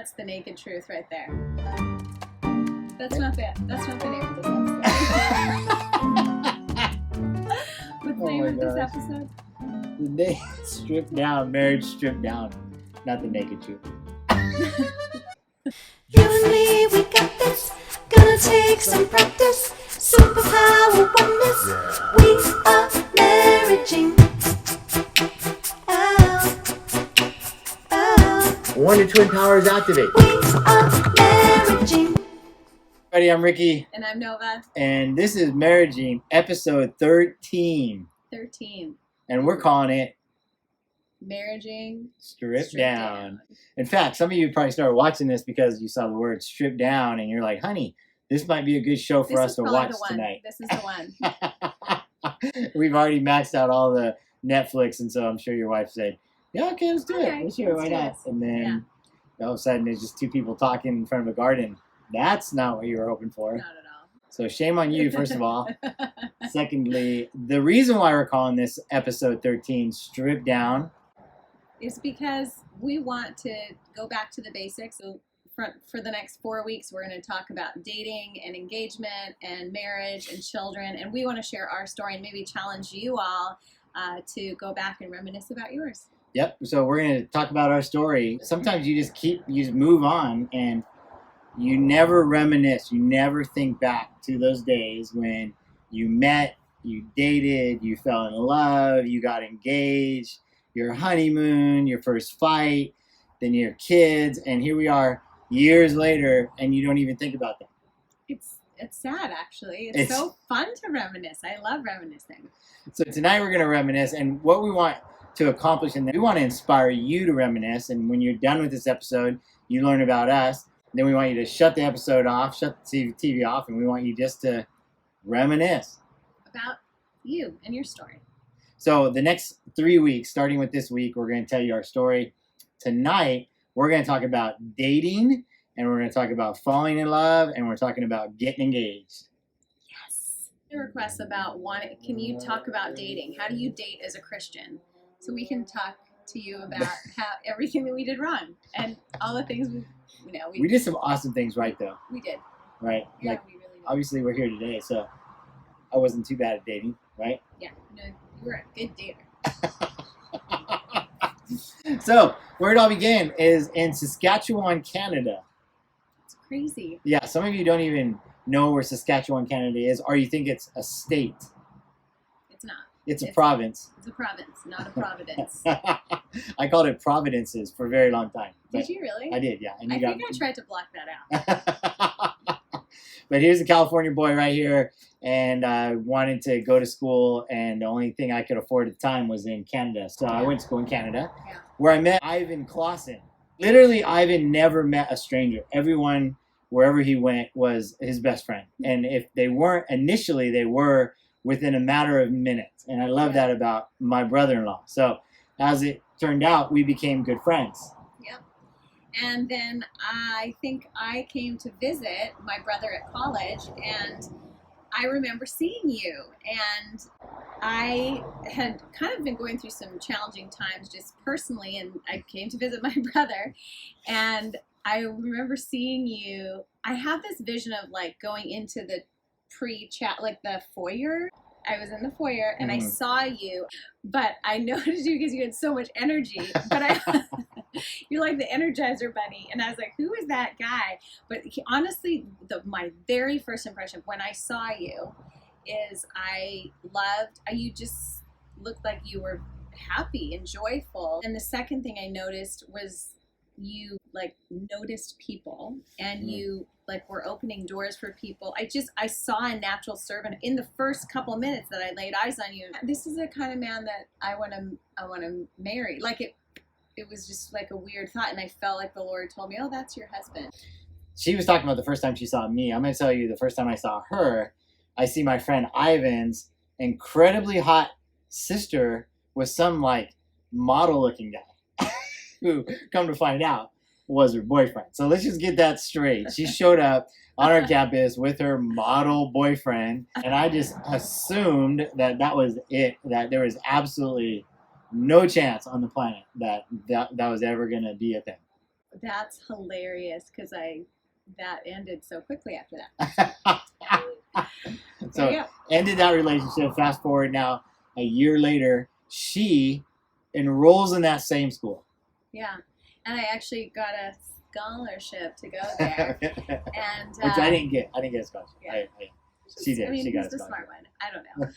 That's the naked truth right there. That's not the name of this episode. What's the name of this episode? The name stripped down, marriage stripped down, not the naked truth. You and me, we got this. Gonna take some practice. Superpower oneness. We are marriaging. Oh, oh. Wonder Twin Powers activate. We are marriaging. Everybody, I'm Ricky. And I'm Nova. And this is Marriaging, episode 13. 13. And we're calling it Marriaging. Stripped down. In fact, some of you probably started watching this because you saw the word stripped down and you're like, honey, this might be a good show for us to watch tonight. This is the one. We've already maxed out all the Netflix, and so I'm sure your wife said, yeah, okay, let's do it. Let's why not? And then all of a sudden there's just two people talking in front of a garden. That's not what you were hoping for. Not at all. So shame on you, first of all. Secondly, the reason why we're calling this episode 13 Stripped Down is because we want to go back to the basics. So for the next 4 weeks, we're going to talk about dating and engagement and marriage and children. And we want to share our story and maybe challenge you all to go back and reminisce about yours. Yep. So we're going to talk about our story. Sometimes you just move on and you never reminisce. You never think back to those days when you met, you dated, you fell in love, you got engaged, your honeymoon, your first fight, then your kids, and here we are years later, and you don't even think about that. It's sad, actually. It's so fun to reminisce. I love reminiscing. So tonight we're going to reminisce, and what we want to accomplish in that, we want to inspire you to reminisce, and when you're done with this episode, you learn about us. Then we want you to shut the episode off, shut the TV off, and we want you just to reminisce about you and your story. So the next 3 weeks, starting with this week, we're going to tell you our story. Tonight, we're going to talk about dating, and we're going to talk about falling in love, and we're talking about getting engaged. Yes. A request about can you talk about dating? How do you date as a Christian? So we can talk to you about everything that we did wrong and all the things we did some awesome things right, though. We did. Right? Yeah, like, we really did. Obviously, we're here today, so I wasn't too bad at dating, right? Yeah. No, you were a good dater. So, where it all began is in Saskatchewan, Canada. It's crazy. Yeah, some of you don't even know where Saskatchewan, Canada is, or you think it's a state. It's not. It's a province. It's a province, not a providence. I called it Providences for a very long time. Did you really? I did, yeah. And I think I tried to block that out. But here's a California boy right here, and I wanted to go to school, and the only thing I could afford at the time was in Canada. So I went to school in Canada, where I met Ivan Clausen. Literally, Ivan never met a stranger. Everyone, wherever he went, was his best friend. And if they weren't initially, they were within a matter of minutes. And I love that about my brother-in-law. So as it turned out, we became good friends. Yep. And then I think I came to visit my brother at college, and I remember seeing you. And I had kind of been going through some challenging times just personally, and I came to visit my brother. And I remember seeing you. I have this vision of like going into the pre-chat, like the foyer. I was in the foyer and I saw you, but I noticed you because you had so much energy. But you're like the Energizer Bunny, and I was like, "Who is that guy?" But honestly, my very first impression when I saw you is you just looked like you were happy and joyful. And the second thing I noticed was you noticed people, and you were opening doors for people. I saw a natural servant in the first couple of minutes that I laid eyes on you. This is the kind of man that I want to marry. It was just like a weird thought, and I felt like the Lord told me, "Oh, that's your husband." She was talking about the first time she saw me. I'm going to tell you the first time I saw her, I see my friend Ivan's incredibly hot sister with some model looking guy who, come to find out, was her boyfriend. So let's just get that straight. She showed up on our campus with her model boyfriend, and I just assumed that was it, that there was absolutely no chance on the planet that was ever going to be a thing. That's hilarious because that ended so quickly after that. There you So go. ended that relationship. Fast forward now, a year later, she enrolls in that same school. Yeah, and I actually got a scholarship to go there, and Which I didn't get. I didn't get a scholarship. Yeah. She did. I mean, She got he's a the scholarship. smart one. I don't know.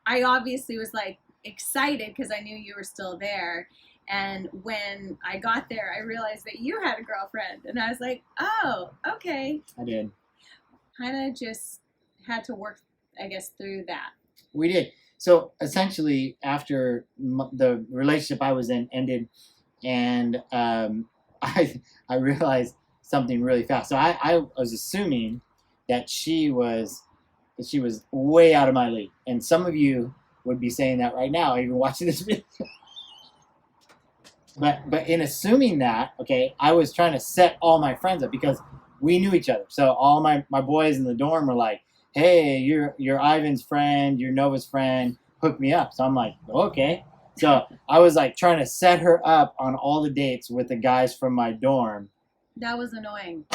I obviously was like excited because I knew you were still there. And when I got there, I realized that you had a girlfriend, and I was like, "Oh, okay." I did. Kind of just had to work, I guess, through that. We did. So essentially, after the relationship I was in ended, and I realized something really fast. So I was assuming that she was way out of my league, and some of you would be saying that right now, even watching this video. But in assuming that, okay, I was trying to set all my friends up because we knew each other. So all my boys in the dorm were like, "Hey, you're Ivan's friend, you're Nova's friend. Hook me up." So I'm like, "Okay." So I was like trying to set her up on all the dates with the guys from my dorm. That was annoying.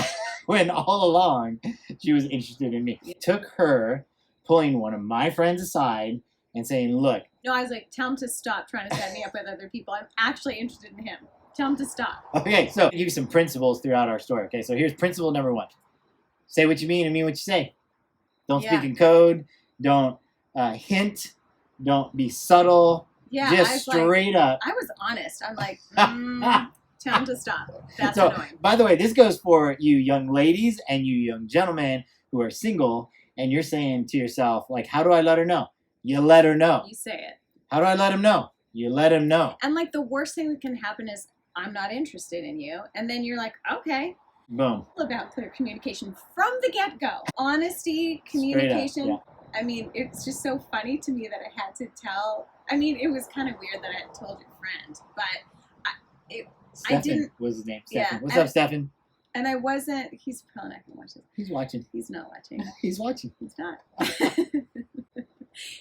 When all along she was interested in me. It took her pulling one of my friends aside and saying, "Look." No, I was like, "Tell him to stop trying to set me up with other people. I'm actually interested in him. Tell him to stop." Okay, so I'll give you some principles throughout our story. Okay, so here's principle number 1. Say what you mean and mean what you say. Don't speak in code. Don't hint. Don't be subtle. Yeah, just straight up. I was honest. I'm like, tell him to stop. That's So, annoying. by the way, this goes for you young ladies and you young gentlemen who are single, and you're saying to yourself, like, how do I let her know? You let her know. You say it. How do I let him know? You let him know. And like the worst thing that can happen is I'm not interested in you, and then you're like, okay. Boom. About clear communication from the get-go. Honesty, communication. Yeah. I mean, it's just so funny to me that I had to tell. I mean, it was kind of weird that I had told your friend, but Stefan I didn't. was his name. Yeah, Stefan. What's up, Stefan? And I wasn't. He's probably not gonna watch this. He's watching. He's not watching. He's watching. He's not.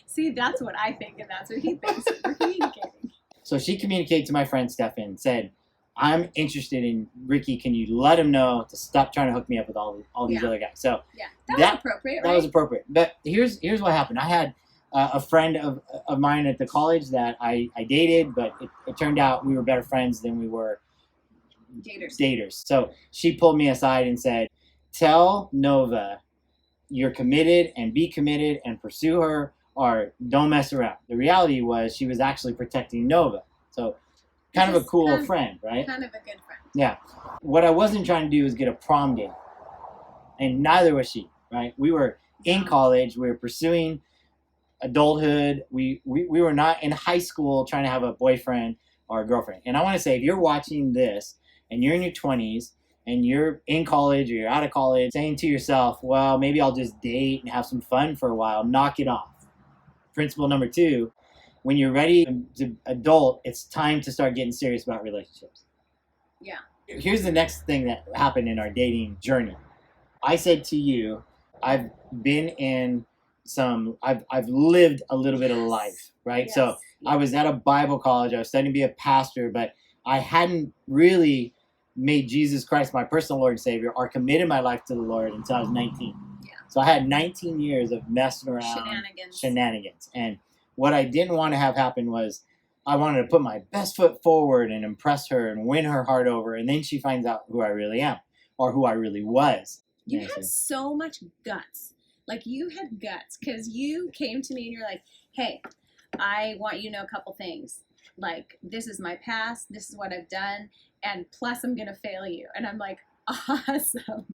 See, that's what I think, and that's what he thinks. We're communicating. So she communicated to my friend Stefan, said, "I'm interested in Ricky. Can you let him know to stop trying to hook me up with all these other guys?" So yeah, that was appropriate. Right? That was appropriate. But here's what happened. I had a friend of mine at the college that I dated, but it turned out we were better friends than we were daters. So she pulled me aside and said, "Tell Nova you're committed and be committed and pursue her, or don't mess around." The reality was she was actually protecting Nova. So kind of a cool friend, right? Kind of a good friend. Yeah. What I wasn't trying to do was get a prom date. And neither was she, right? We were in college. We were pursuing adulthood. We were not in high school trying to have a boyfriend or a girlfriend. And I want to say, if you're watching this and you're in your 20s and you're in college or you're out of college, saying to yourself, well, maybe I'll just date and have some fun for a while, knock it off. Principle number 2, when you're ready to adult, it's time to start getting serious about relationships. Yeah. Here's the next thing that happened in our dating journey. I said to you, I've been in I've lived a little bit of life, right? Yes. So I was at a Bible college. I was studying to be a pastor, but I hadn't really made Jesus Christ my personal Lord and Savior or committed my life to the Lord until I was 19. Yeah. So I had 19 years of messing around, shenanigans. And what I didn't want to have happen was I wanted to put my best foot forward and impress her and win her heart over. And then she finds out who I really am or who I really was. You had so much guts. Like, you had guts because you came to me and you're like, hey, I want you to know a couple things. Like, this is my past. This is what I've done. And plus, I'm going to fail you. And I'm like, awesome.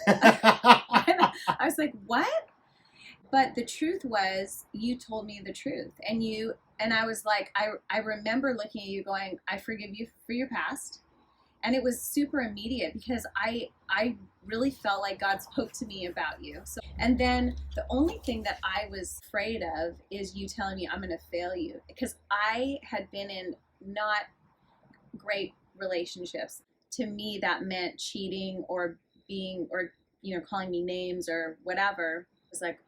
I was like, what? But the truth was, you told me the truth. And I was like, I remember looking at you going, I forgive you for your past. And it was super immediate because I really felt like God spoke to me about you. So, and then the only thing that I was afraid of is you telling me I'm going to fail you, because I had been in not great relationships. To me, that meant cheating or being, or, calling me names or whatever. was like,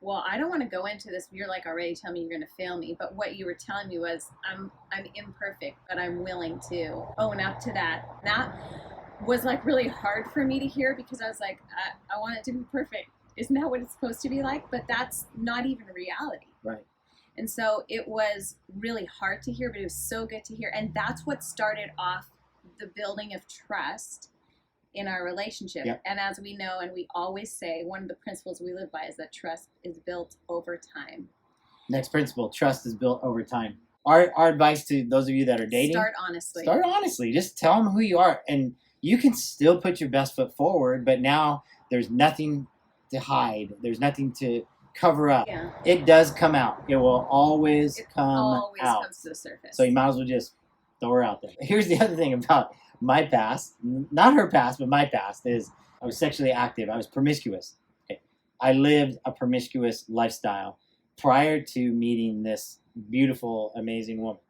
well, I don't want to go into this. You're like already telling me you're going to fail me. But what you were telling me was I'm imperfect, but I'm willing to own up to that. That was like really hard for me to hear because I was like, I want it to be perfect. Isn't that what it's supposed to be like? But that's not even reality. Right. And so it was really hard to hear, but it was so good to hear. And that's what started off the building of trust in our relationship. Yep. And as we know, and we always say, one of the principles we live by is that trust is built over time. Next principle, trust is built over time. Our advice to those of you that are dating, Start honestly. Start honestly. Just tell them who you are. And you can still put your best foot forward, but now there's nothing to hide. There's nothing to cover up. Yeah. It does come out. It will always come always out. comes to the surface. So you might as well just throw her out there. Here's the other thing about my past, not her past, but my past, is I was sexually active. I was promiscuous. Okay. I lived a promiscuous lifestyle prior to meeting this beautiful, amazing woman.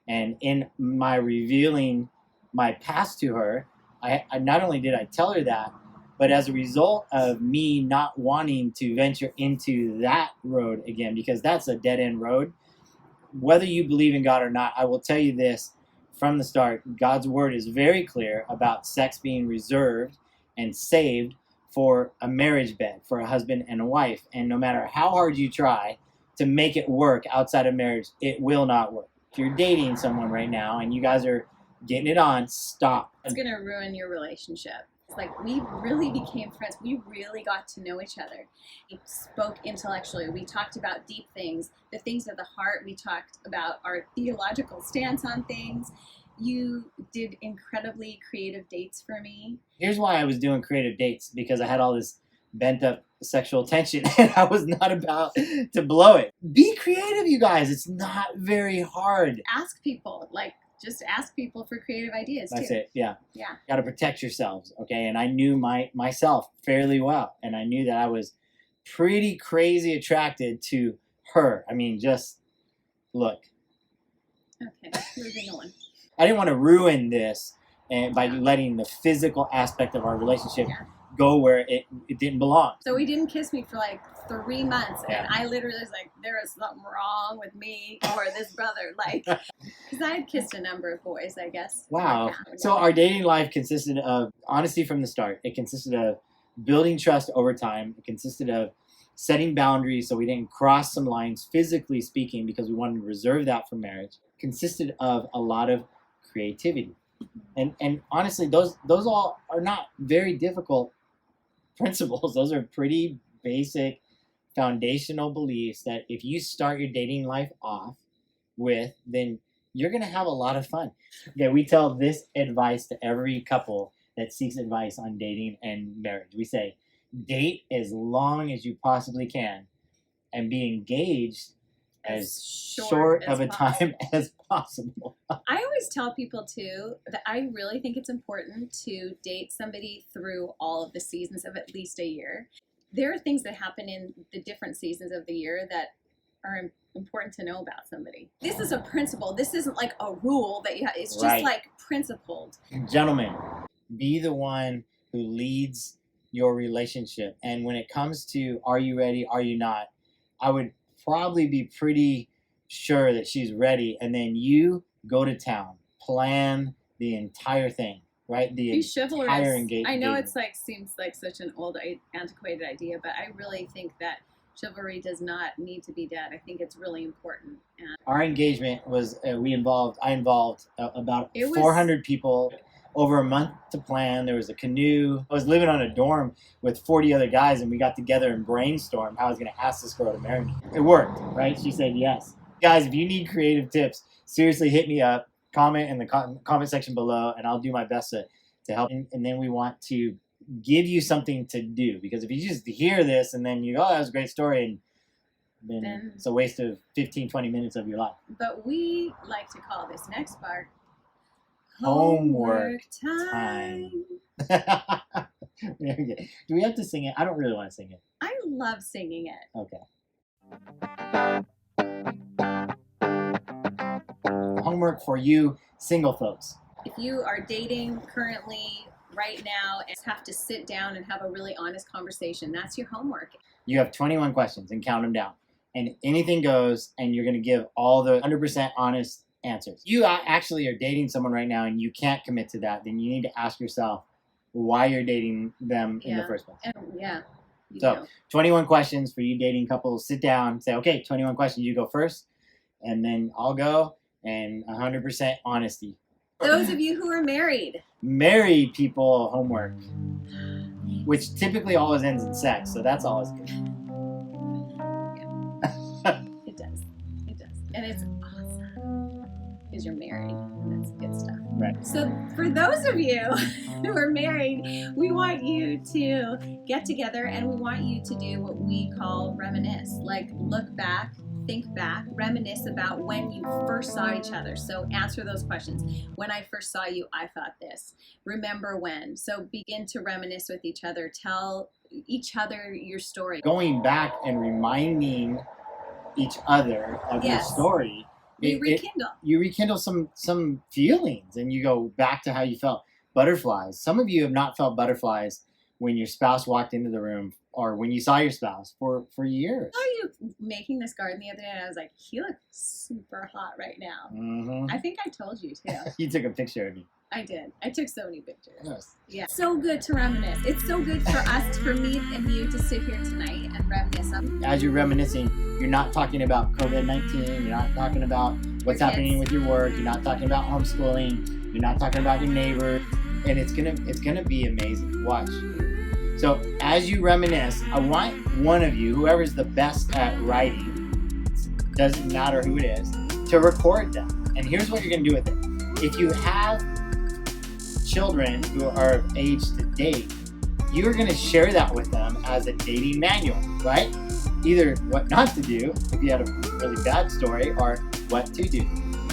And in my revealing my past to her, I not only did I tell her that, but as a result of me not wanting to venture into that road again, because that's a dead-end road, whether you believe in God or not, I will tell you this from the start. God's word is very clear about sex being reserved and saved for a marriage bed, for a husband and a wife. And no matter how hard you try to make it work outside of marriage, it will not work. If you're dating someone right now and you guys are getting it on, stop. It's going to ruin your relationship. It's like we really became friends. We really got to know each other. We spoke intellectually. We talked about deep things, the things of the heart. We talked about our theological stance on things. You did incredibly creative dates for me. Here's why I was doing creative dates, because I had all this bent up sexual tension and I was not about to blow it. Be creative, you guys. It's not very hard. Ask people, just ask people for creative ideas too. That's it. Yeah. Yeah. Got to protect yourselves. Okay. And I knew myself fairly well. And I knew that I was pretty crazy attracted to her. I mean, just look. Okay. Moving on. I didn't want to ruin this and by letting the physical aspect of our relationship go where it didn't belong. So he didn't kiss me for like 3 months, and I literally was like, there is something wrong with me or this brother, because I had kissed a number of boys, I guess. Wow. Yeah. So our dating life consisted of honesty from the start. It consisted of building trust over time. It consisted of setting boundaries so we didn't cross some lines, physically speaking, because we wanted to reserve that for marriage. It consisted of a lot of creativity. And honestly, those all are not very difficult principles. Those are pretty basic foundational beliefs that if you start your dating life off with, then you're going to have a lot of fun. Okay, we tell this advice to every couple that seeks advice on dating and marriage. We say, date as long as you possibly can and be engaged as short of a time as possible. I always tell people too that I really think it's important to date somebody through all of the seasons of at least a year. There are things that happen in the different seasons of the year that are important to know about somebody. This is a principle. This isn't like a rule that you have. It's just like principled. Gentlemen, be the one who leads your relationship. And when it comes to are you ready, are you not, I would probably be pretty sure that she's ready, and then you go to town, plan the entire thing, right? The entire engagement. I know it's seems like such an old, antiquated idea, but I really think that chivalry does not need to be dead. I think it's really important. And our engagement was I involved about 400 people. Over a month to plan. There was a canoe. I was living on a dorm with 40 other guys, and we got together and brainstormed how I was going to ask this girl to marry me. It worked, right? She said yes. Guys, if you need creative tips, seriously hit me up. Comment in the comment section below, and I'll do my best to help. And then we want to give you something to do, because if you just hear this and then you go, oh, that was a great story, and then it's a waste of 15, 20 minutes of your life. But we like to call this next part homework time. Do we have to sing it? I don't really want to sing it. I love singing it. Okay. Homework for you single folks. If you are dating currently, right now and have to sit down and have a really honest conversation. That's your homework. You have 21 questions and count them down. And anything goes, and you're going to give all the 100% honest answers. You actually are dating someone right now and you can't commit to that, then you need to ask yourself why you're dating them in the first place. And, So 21 questions for you dating couples. Sit down, say, okay, 21 questions. You go first, and then I'll go, and 100% honesty. Those of you who are married. Married people homework, which typically always ends in sex, so that's always good. It does. It does. And it's awesome because you're married. That's good stuff. Right. So for those of you who are married, we want you to get together and we want you to do what we call reminisce. Like look back, think back, reminisce about when you first saw each other. So answer those questions. When I first saw you, I thought this. Remember when. So begin to reminisce with each other. Tell each other your story. Going back and reminding each other of your story. You rekindle. You rekindle some feelings, and you go back to how you felt. Butterflies. Some of you have not felt butterflies when your spouse walked into the room or when you saw your spouse for years. I saw you making this garden the other day, and I was like, he looks super hot right now. Mm-hmm. I think I told you, too. You took a picture of me. I did. I took so many pictures. Yes. Yeah. So good to reminisce. It's so good for us, for me and you to sit here tonight and reminisce. As you're reminiscing, you're not talking about COVID-19. You're not talking about what's happening with your work. You're not talking about homeschooling. You're not talking about your neighbor. And it's gonna be amazing. Watch. So as you reminisce, I want one of you, whoever's the best at writing, doesn't matter who it is, to record them. And here's what you're gonna do with it. If you have children who are of age to date, you're going to share that with them as a dating manual, right? Either what not to do if you had a really bad story, or what to do.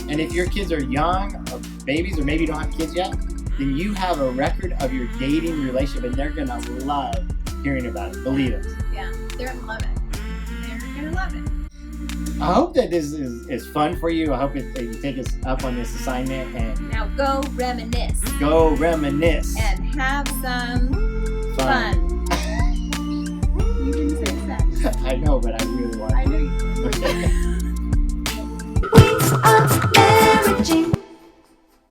And if your kids are young or babies, or maybe you don't have kids yet, then you have a record of your dating relationship, and they're going to love hearing about it. Believe it. Yeah, they're going to love it. They're going to love it. I hope that this is fun for you. I hope that you take us up on this assignment. And now go reminisce. Go reminisce. And have some fun. You didn't say sex. I know, but I really want to. I know you. We are marriaging.